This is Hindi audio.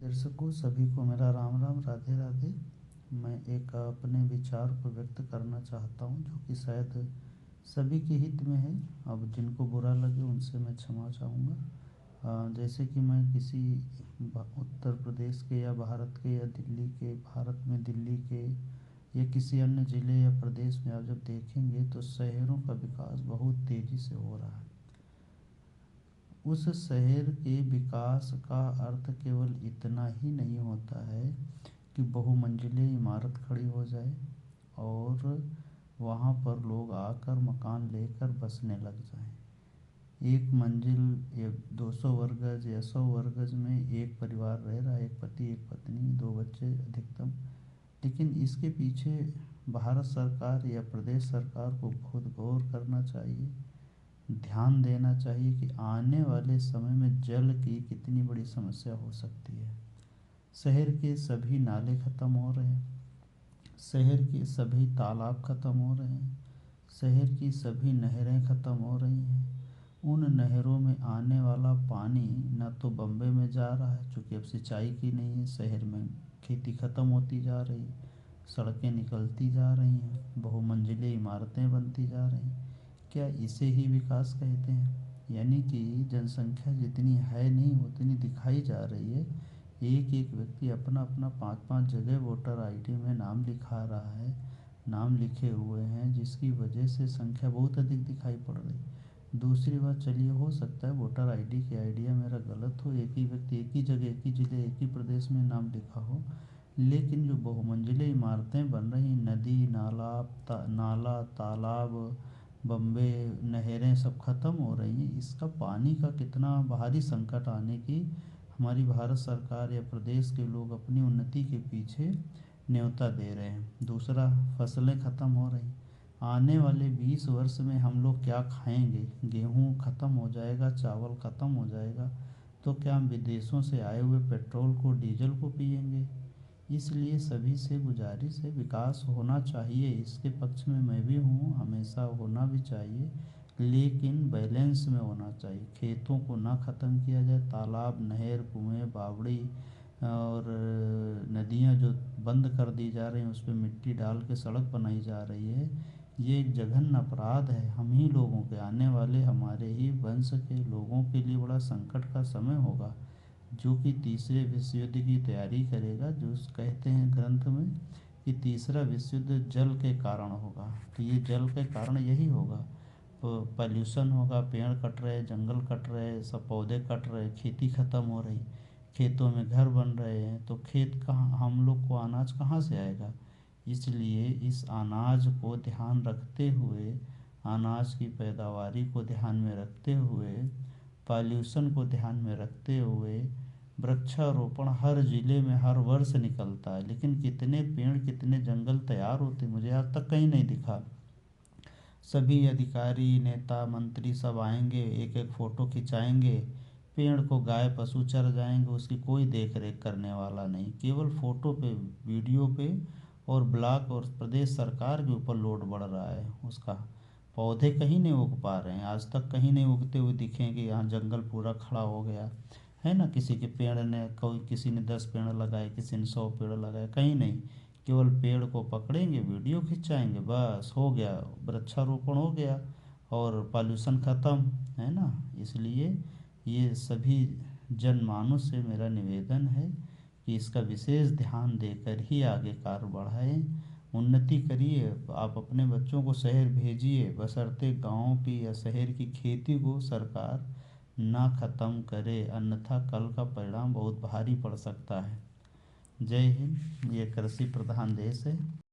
दर्शकों सभी को मेरा राम राम, राधे राधे। मैं एक अपने विचार को व्यक्त करना चाहता हूँ जो कि शायद सभी के हित में है। अब जिनको बुरा लगे उनसे मैं क्षमा चाहूँगा। जैसे कि मैं किसी उत्तर प्रदेश के या भारत के या दिल्ली के, भारत में दिल्ली के या किसी अन्य ज़िले या प्रदेश में आप जब देखेंगे तो शहरों का विकास बहुत तेज़ी से हो रहा है। उस शहर के विकास का अर्थ केवल इतना ही नहीं होता है कि बहुमंजिले इमारत खड़ी हो जाए और वहाँ पर लोग आकर मकान लेकर बसने लग जाएं। एक मंजिल या 200 वर्ग गज या 100 वर्ग गज में एक परिवार रह रहा है, एक पति एक पत्नी 2 बच्चे अधिकतम। लेकिन इसके पीछे भारत सरकार या प्रदेश सरकार को खुद गौर करना चाहिए, ध्यान देना चाहिए कि आने वाले समय में जल की कितनी बड़ी समस्या हो सकती है। शहर के सभी नाले ख़त्म हो रहे हैं, शहर के सभी तालाब ख़त्म हो रहे हैं, शहर की सभी नहरें ख़त्म हो रही हैं। उन नहरों में आने वाला पानी न तो बम्बे में जा रहा है, चूँकि अब सिंचाई की नहीं है, शहर में खेती ख़त्म होती जा रही है, सड़कें निकलती जा रही हैं, बहुमंजिले इमारतें बनती जा रही हैं। क्या इसे ही विकास कहते हैं? यानी कि जनसंख्या जितनी है नहीं उतनी दिखाई जा रही है। एक एक व्यक्ति अपना अपना 5-5 जगह वोटर आईडी में नाम लिखा रहा है, नाम लिखे हुए हैं, जिसकी वजह से संख्या बहुत अधिक दिखाई पड़ रही है। दूसरी बात, चलिए हो सकता है वोटर आईडी की आइडिया मेरा गलत हो, एक ही व्यक्ति एक ही जगह एक ही ज़िले एक ही प्रदेश में नाम लिखा हो, लेकिन जो बहुमंजिले इमारतें बन रही, नदी नाला तालाब बम्बे नहरें सब ख़त्म हो रही हैं, इसका पानी का कितना भारी संकट आने की हमारी भारत सरकार या प्रदेश के लोग अपनी उन्नति के पीछे न्योता दे रहे हैं। दूसरा, फसलें ख़त्म हो रही, आने वाले 20 वर्ष में हम लोग क्या खाएंगे? गेहूँ ख़त्म हो जाएगा, चावल ख़त्म हो जाएगा, तो क्या हम विदेशों से आए हुए पेट्रोल को डीजल को पिएंगे? इसलिए सभी से गुजारिश है, विकास होना चाहिए, इसके पक्ष में मैं भी हूँ, हमेशा होना भी चाहिए, लेकिन बैलेंस में होना चाहिए। खेतों को ना ख़त्म किया जाए, तालाब नहर कुएँ बावड़ी और नदियाँ जो बंद कर दी जा रही हैं उस पर मिट्टी डाल के सड़क बनाई जा रही है, ये एक जघन्य अपराध है। हम ही लोगों के, आने वाले हमारे ही वंश के लोगों के लिए बड़ा संकट का समय होगा, जो कि तीसरे विश्व युद्ध की तैयारी करेगा। जो कहते हैं ग्रंथ में कि तीसरा विश्व युद्ध जल के कारण होगा, तो ये जल के कारण यही होगा। तो पॉल्यूशन होगा, पेड़ कट रहे, जंगल कट रहे, सब पौधे कट रहे, खेती ख़त्म हो रही, खेतों में घर बन रहे हैं, तो खेत कहाँ, हम लोग को अनाज कहाँ से आएगा? इसलिए इस अनाज को ध्यान रखते हुए, अनाज की पैदावारी को ध्यान में रखते हुए, पॉल्यूशन को ध्यान में रखते हुए वृक्षारोपण हर ज़िले में हर वर्ष निकलता है, लेकिन कितने पेड़ कितने जंगल तैयार होते मुझे आज तक कहीं नहीं दिखा। सभी अधिकारी नेता मंत्री सब आएंगे, एक एक फ़ोटो खिंचाएंगे, पेड़ को गाय पशु चर जाएंगे, उसकी कोई देख रेख करने वाला नहीं, केवल फ़ोटो पे वीडियो पे, और ब्लॉक और प्रदेश सरकार के ऊपर लोड बढ़ रहा है उसका। पौधे कहीं नहीं उग पा रहे हैं, आज तक कहीं नहीं उगते हुए दिखेंगे। यहाँ जंगल पूरा खड़ा हो गया है ना, किसी के पेड़ ने, कोई किसी ने 10 पेड़ लगाए, किसी ने 100 पेड़ लगाए, कहीं नहीं, केवल पेड़ को पकड़ेंगे वीडियो खिंचाएंगे, बस हो गया, वृक्षारोपण हो गया और पॉल्यूशन ख़त्म, है ना। इसलिए ये सभी जनमानस से मेरा निवेदन है कि इसका विशेष ध्यान देकर ही आगे कार्य बढ़ाएं, उन्नति करिए। आप अपने बच्चों को शहर भेजिए, बशर्ते गाँव की या शहर की खेती को सरकार ना ख़त्म करे, अन्यथा कल का परिणाम बहुत भारी पड़ सकता है। जय हिंद। ये कृषि प्रधान देश है।